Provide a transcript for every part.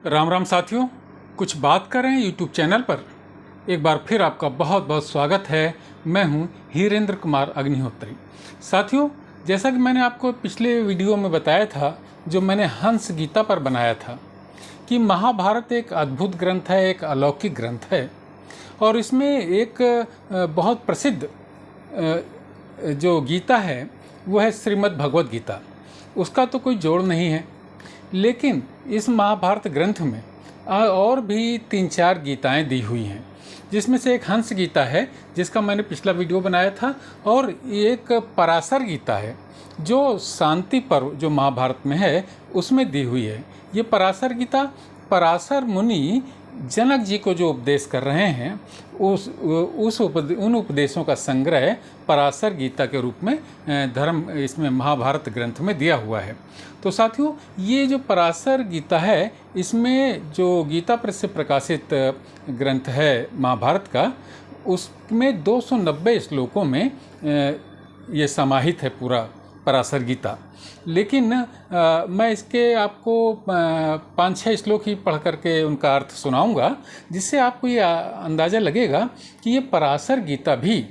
राम राम साथियों, कुछ बात कर रहे हैं यूट्यूब चैनल पर। एक बार फिर आपका बहुत बहुत स्वागत है। मैं हूं हीरेंद्र कुमार अग्निहोत्री। साथियों, जैसा कि मैंने आपको पिछले वीडियो में बताया था, जो मैंने हंस गीता पर बनाया था, कि महाभारत एक अद्भुत ग्रंथ है, एक अलौकिक ग्रंथ है। और इसमें एक बहुत प्रसिद्ध जो गीता है वो है श्रीमद् भगवद गीता। उसका तो कोई जोड़ नहीं है, लेकिन इस महाभारत ग्रंथ में और भी 3-4 गीताएं दी हुई हैं, जिसमें से एक हंस गीता है जिसका मैंने पिछला वीडियो बनाया था, और एक पराशर गीता है जो शांति पर्व जो महाभारत में है उसमें दी हुई है। ये पराशर गीता पराशर मुनि जनक जी को जो उपदेश कर रहे हैं उन उपदेशों का संग्रह पराशर गीता के रूप में इसमें महाभारत ग्रंथ में दिया हुआ है। तो साथियों, ये जो पराशर गीता है, इसमें जो गीता प्रेस से प्रकाशित ग्रंथ है महाभारत का, उसमें 290 श्लोकों में ये समाहित है पूरा पराशर गीता। लेकिन मैं इसके आपको 5-6 श्लोक ही पढ़ करके उनका अर्थ सुनाऊंगा, जिससे आपको ये अंदाज़ा लगेगा कि ये पराशर गीता भी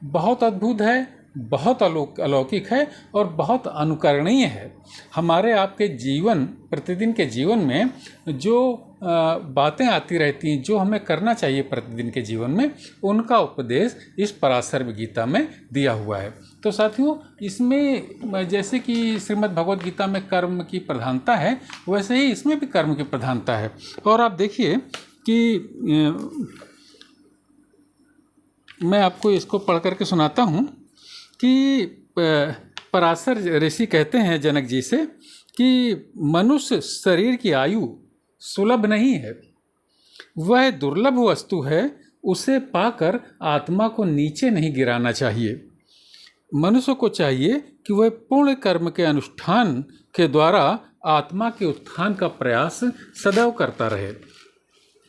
बहुत अद्भुत है, बहुत अलौकिक है और बहुत अनुकरणीय है। हमारे आपके जीवन, प्रतिदिन के जीवन में जो बातें आती रहती हैं, जो हमें करना चाहिए प्रतिदिन के जीवन में, उनका उपदेश इस पराशर गीता में दिया हुआ है। तो साथियों, इसमें जैसे कि श्रीमद् भगवद गीता में कर्म की प्रधानता है, वैसे ही इसमें भी कर्म की प्रधानता है। और आप देखिए कि मैं आपको इसको पढ़ करके सुनाता हूँ कि पराशर ऋषि कहते हैं जनक जी से कि मनुष्य शरीर की आयु सुलभ नहीं है, वह दुर्लभ वस्तु है, उसे पाकर आत्मा को नीचे नहीं गिराना चाहिए। मनुष्य को चाहिए कि वह पूर्ण कर्म के अनुष्ठान के द्वारा आत्मा के उत्थान का प्रयास सदैव करता रहे।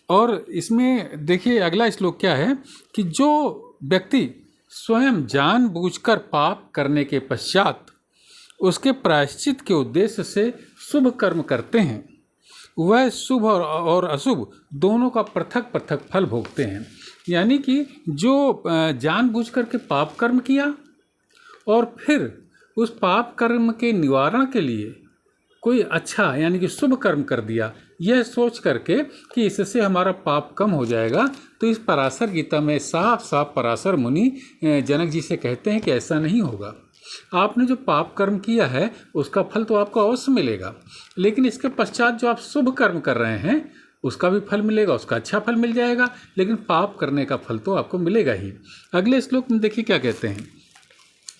और इसमें देखिए अगला श्लोक क्या है कि जो व्यक्ति स्वयं जानबूझकर पाप करने के पश्चात उसके प्रायश्चित के उद्देश्य से शुभ कर्म करते हैं, वह शुभ और अशुभ दोनों का पृथक पृथक फल भोगते हैं। यानी कि जो जानबूझ करके पाप कर्म किया और फिर उस पाप कर्म के निवारण के लिए कोई अच्छा यानी कि शुभ कर्म कर दिया, यह सोच करके कि इससे हमारा पाप कम हो जाएगा, तो इस पराशर गीता में साफ साफ पराशर मुनि जनक जी से कहते हैं कि ऐसा नहीं होगा। आपने जो पाप कर्म किया है उसका फल तो आपको अवश्य मिलेगा, लेकिन इसके पश्चात जो आप शुभ कर्म कर रहे हैं उसका भी फल मिलेगा, उसका अच्छा फल मिल जाएगा, लेकिन पाप करने का फल तो आपको मिलेगा ही। अगले श्लोक में देखिए क्या कहते हैं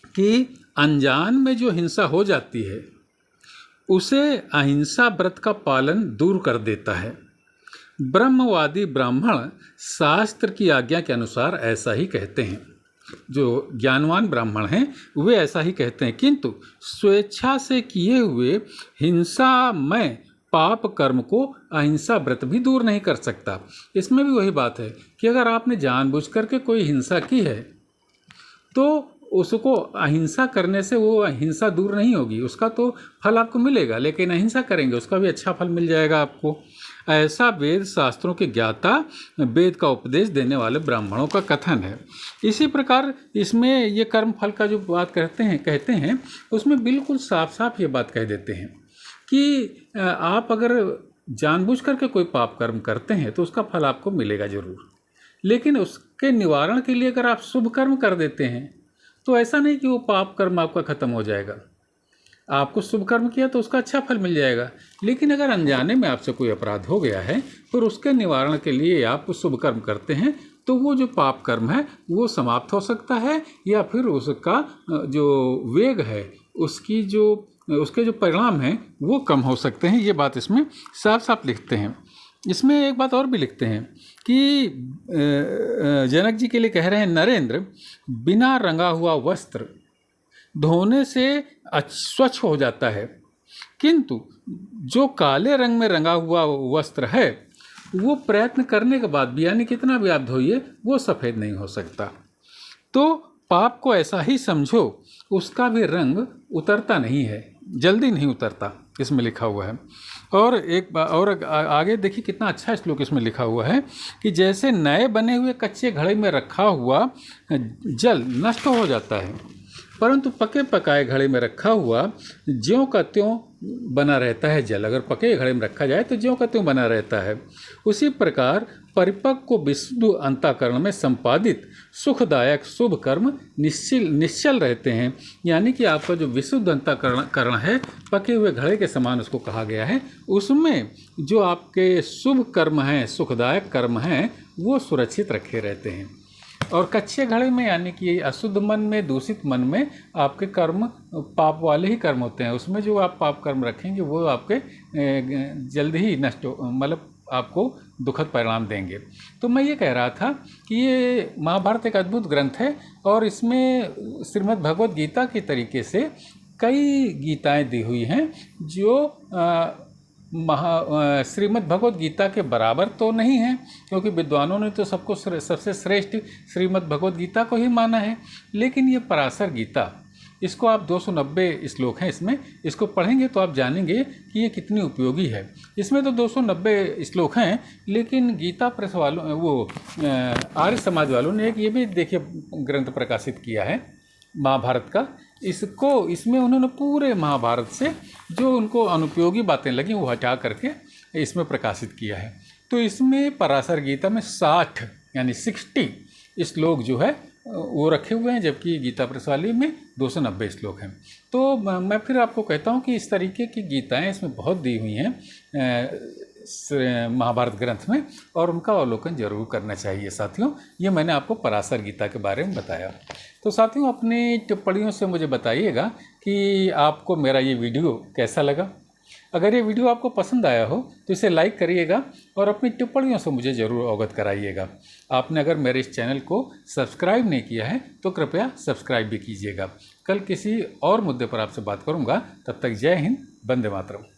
कि अनजान में जो हिंसा हो जाती है उसे अहिंसा व्रत का पालन दूर कर देता है। ब्रह्मवादी ब्राह्मण शास्त्र की आज्ञा के अनुसार ऐसा ही कहते हैं, जो ज्ञानवान ब्राह्मण हैं वे ऐसा ही कहते हैं, किंतु स्वेच्छा से किए हुए हिंसामय पाप कर्म को अहिंसा व्रत भी दूर नहीं कर सकता। इसमें भी वही बात है कि अगर आपने जानबूझ करके कोई हिंसा की है तो उसको अहिंसा करने से वो हिंसा दूर नहीं होगी, उसका तो फल आपको मिलेगा, लेकिन अहिंसा करेंगे उसका भी अच्छा फल मिल जाएगा आपको। ऐसा वेद शास्त्रों के ज्ञाता, वेद का उपदेश देने वाले ब्राह्मणों का कथन है। इसी प्रकार इसमें ये कर्म फल का जो बात कहते हैं उसमें बिल्कुल साफ साफ ये बात कह देते हैं कि आप अगर जानबूझ करके कोई पाप कर्म करते हैं तो उसका फल आपको मिलेगा ज़रूर, लेकिन उसके निवारण के लिए अगर आप शुभ कर्म कर देते हैं तो ऐसा नहीं कि वो पाप कर्म आपका ख़त्म हो जाएगा। आपको शुभ कर्म किया तो उसका अच्छा फल मिल जाएगा, लेकिन अगर अनजाने में आपसे कोई अपराध हो गया है फिर उसके निवारण के लिए आप शुभ कर्म करते हैं तो वो जो पाप कर्म है वो समाप्त हो सकता है, या फिर उसका जो वेग है उसके जो परिणाम हैं वो कम हो सकते हैं। ये बात इसमें साफ साफ लिखते हैं। इसमें एक बात और भी लिखते हैं कि जनक जी के लिए कह रहे हैं, नरेंद्र, बिना रंगा हुआ वस्त्र धोने से स्वच्छ हो जाता है, किंतु जो काले रंग में रंगा हुआ वस्त्र है वो प्रयत्न करने के बाद भी, यानी कितना भी आप धोइए, वो सफ़ेद नहीं हो सकता। तो पाप को ऐसा ही समझो, उसका भी रंग उतरता नहीं है, जल्दी नहीं उतरता। इसमें लिखा हुआ है। और और आगे देखिए कितना अच्छा श्लोक इसमें लिखा हुआ है कि जैसे नए बने हुए कच्चे घड़े में रखा हुआ जल नष्ट हो जाता है, परंतु पके पकाए घड़े में रखा हुआ ज्यों का त्यों बना रहता है जल। अगर पके घड़े में रखा जाए तो ज्यों का त्यों बना रहता है। उसी प्रकार परिपक्व विशुद्ध अंतःकरण में संपादित सुखदायक शुभ कर्म निश्चल रहते हैं। यानी कि आपका जो विशुद्ध अंतःकरण है, पके हुए घड़े के समान उसको कहा गया है, उसमें जो आपके शुभ कर्म हैं, सुखदायक कर्म हैं, वो सुरक्षित रखे रहते हैं। और कच्चे घड़े में यानी कि अशुद्ध मन में, दूषित मन में आपके कर्म पाप वाले ही कर्म होते हैं। उसमें जो आप पाप कर्म रखेंगे वो आपके जल्द ही नष्ट मतलब आपको दुखद परिणाम देंगे। तो मैं ये कह रहा था कि ये महाभारत एक अद्भुत ग्रंथ है और इसमें श्रीमद् भगवद गीता के तरीके से कई गीताएं दी हुई हैं जो श्रीमद् भगवद गीता के बराबर तो नहीं है, क्योंकि विद्वानों ने तो सबको सबसे श्रेष्ठ श्रीमद् भगवद गीता को ही माना है। लेकिन ये पराशर गीता, इसको आप 290 श्लोक हैं इसमें, इसको पढ़ेंगे तो आप जानेंगे कि ये कितनी उपयोगी है। इसमें तो 290 श्लोक हैं, लेकिन गीता प्रेस वालों, वो आर्य समाज वालों ने एक ये भी देखिए ग्रंथ प्रकाशित किया है महाभारत का। इसमें उन्होंने पूरे महाभारत से जो उनको अनुपयोगी बातें लगी वो हटा करके इसमें प्रकाशित किया है। तो इसमें पराशर गीता में 60 यानी 60 श्लोक जो है वो रखे हुए हैं, जबकि गीता प्रेस वाली में 290 श्लोक हैं। तो मैं फिर आपको कहता हूँ कि इस तरीके की गीताएं इसमें बहुत दी हुई हैं महाभारत ग्रंथ में, और उनका अवलोकन जरूर करना चाहिए साथियों। ये मैंने आपको पराशर गीता के बारे में बताया। तो साथियों अपनी टिप्पणियों से मुझे बताइएगा कि आपको मेरा ये वीडियो कैसा लगा। अगर ये वीडियो आपको पसंद आया हो तो इसे लाइक करिएगा और अपनी टिप्पणियों से मुझे ज़रूर अवगत कराइएगा। आपने अगर मेरे इस चैनल को सब्सक्राइब नहीं किया है तो कृपया सब्सक्राइब भी कीजिएगा। कल किसी और मुद्दे पर आपसे बात करूँगा। तब तक जय हिंद, वंदे मातरम।